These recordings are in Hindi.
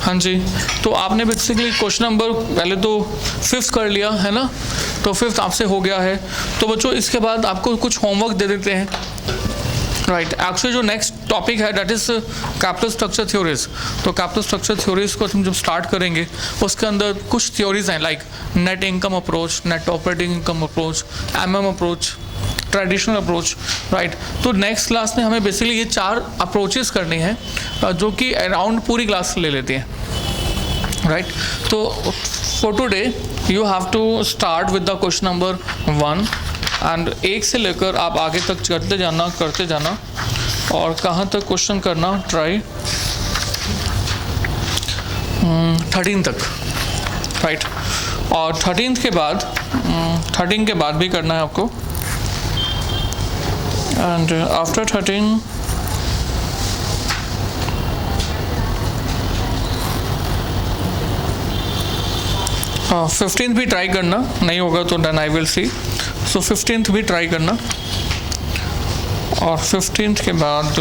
हाँ जी, तो आपने बेसिकली क्वेश्चन नंबर पहले तो 5th कर लिया है ना, तो 5th आपसे हो गया है। तो बच्चों इसके बाद आपको कुछ होमवर्क दे देते हैं, राइट। एक्चुअली जो नेक्स्ट टॉपिक है that is capital structure theories. तो कैपिटल स्ट्रक्चर थ्योरीज को हम जब स्टार्ट करेंगे उसके अंदर कुछ थ्योरीज हैं like net income approach, net operating income approach, MM approach, traditional approach, right. तो नेक्स्ट क्लास में हमें बेसिकली ये 4 अप्रोचेस करनी है जो कि अराउंड पूरी क्लास ले लेते हैं, राइट। तो for today you have to start with the question number 1 and 1 से लेकर आप आगे तक करते जाना और कहाँ तक क्वेश्चन करना ट्राई 13 तक, राइट। और 13 के बाद भी करना है आपको, एंड आफ्टर 13 15th भी ट्राई करना, नहीं होगा तो then I will see. So 15th भी ट्राई करना और 15th के बाद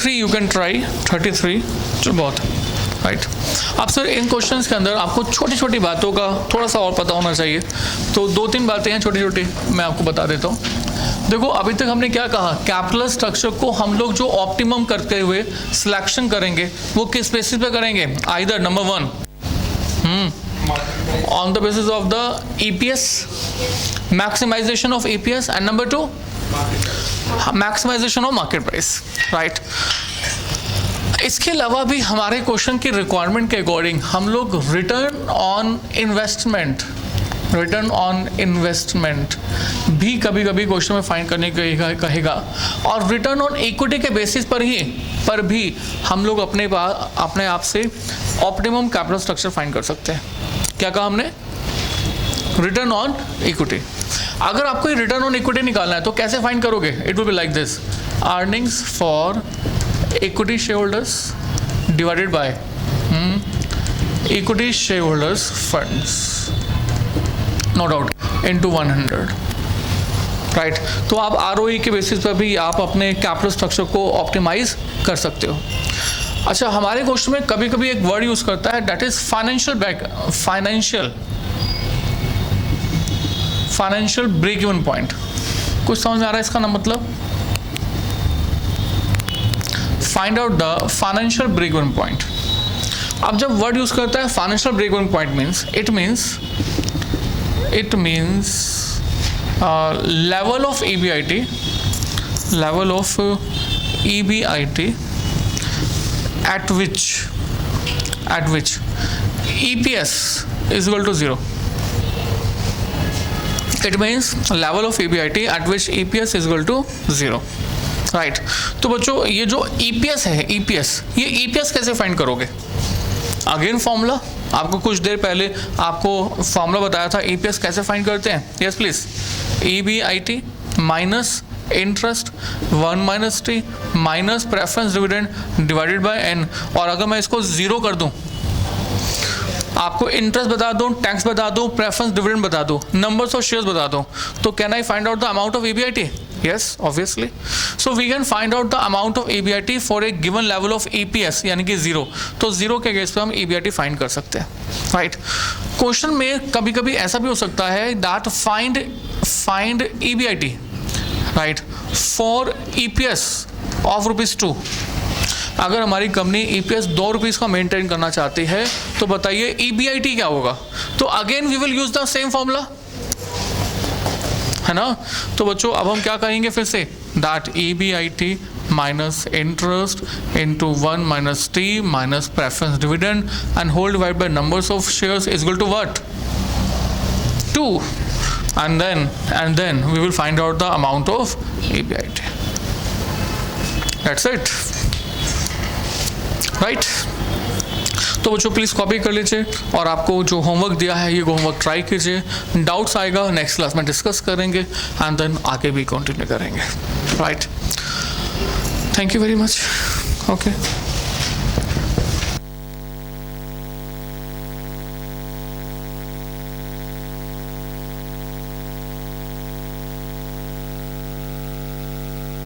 यू कैन ट्राई 33, चलो बहुत, राइट। अब सर इन क्वेश्चंस के अंदर आपको छोटी छोटी बातों का थोड़ा सा और पता होना चाहिए, तो 2-3 बातें हैं छोटी छोटी, मैं आपको बता देता हूँ। देखो अभी तक हमने क्या कहा, कैपिटल स्ट्रक्चर को हम लोग जो ऑप्टिमम करते हुए सिलेक्शन करेंगे वो किस बेसिस पे करेंगे, either number 1 on the basis of the EPS, maximisation of EPS, and number 2 maximisation of market price, right. इसके अलावा भी हमारे क्वेश्चन की रिक्वायरमेंट के अकॉर्डिंग हम लोग रिटर्न ऑन इन्वेस्टमेंट भी कभी कभी क्वेश्चन में फाइंड करने कहेगा, और रिटर्न ऑन इक्विटी के बेसिस पर भी हम लोग अपने आप से ऑप्टिमम कैपिटल स्ट्रक्चर फाइंड कर सकते हैं। क्या कहा हमने, रिटर्न ऑन इक्विटी। अगर आपको ये रिटर्न ऑन इक्विटी निकालना है तो कैसे फाइंड करोगे, it will be like this, earnings for equity shareholders divided by equity shareholders funds, no doubt, into 100, right. तो आप ROE के बेसिस पर भी आप अपने कैपिटल स्ट्रक्चर को ऑप्टिमाइज कर सकते हो। अच्छा, हमारे क्वेश्चन में कभी कभी एक वर्ड यूज करता है that is financial break even point. कुछ समझ में आ रहा है इसका ना मतलब, find out the financial break even point. अब जब वर्ड यूज करता है financial break even point means it means level of EBIT at which EPS is equal to 0. It means level of EBIT at which EPS is equal to 0, right? तो बच्चों ये जो EPS है, ये EPS कैसे फाइंड करोगे, अगेन फॉर्मूला, आपको कुछ देर पहले आपको फॉर्मूला बताया था EPS कैसे फाइंड करते हैं, yes please, EBIT minus interest 1 - T minus preference dividend divided by N। और अगर मैं इसको 0 कर दूं, आपको इंटरेस्ट बता दूं, टैक्स बता दूं, प्रेफरेंस डिविडेंड बता दूं, नंबर्स ऑफ शेयर्स बता दूं, तो can I find out the amount of EBIT? Yes, obviously. So we can find out the amount of EBIT for a given level of EPS, यानी कि 0। तो 0 के केस पे हम EBIT फाइंड कर सकते हैं, राइट। क्वेश्चन में कभी कभी ऐसा भी हो सकता है that find EBIT, right, for EPS of ₹2। अगर हमारी कंपनी EPS 2 रुपीज़ का मेंटेन करना चाहती है तो बताइए EBIT क्या होगा। तो again we will use the same formula, है ना। तो बच्चों अब हम क्या कहेंगे फिर से, that EBIT minus interest into 1 - T minus preference dividend and whole divide by numbers of shares is equal to what, 2, and then we will find out the amount of EBIT. That's it, right? तो बच्चों प्लीज़ कॉपी कर लीजिए और आपको जो होमवर्क दिया है ये होमवर्क ट्राई कीजिए। डाउट्स आएगा नेक्स्ट क्लास में डिस्कस करेंगे एंड देन आगे भी कंटिन्यू करेंगे। Right, thank you very much. Okay.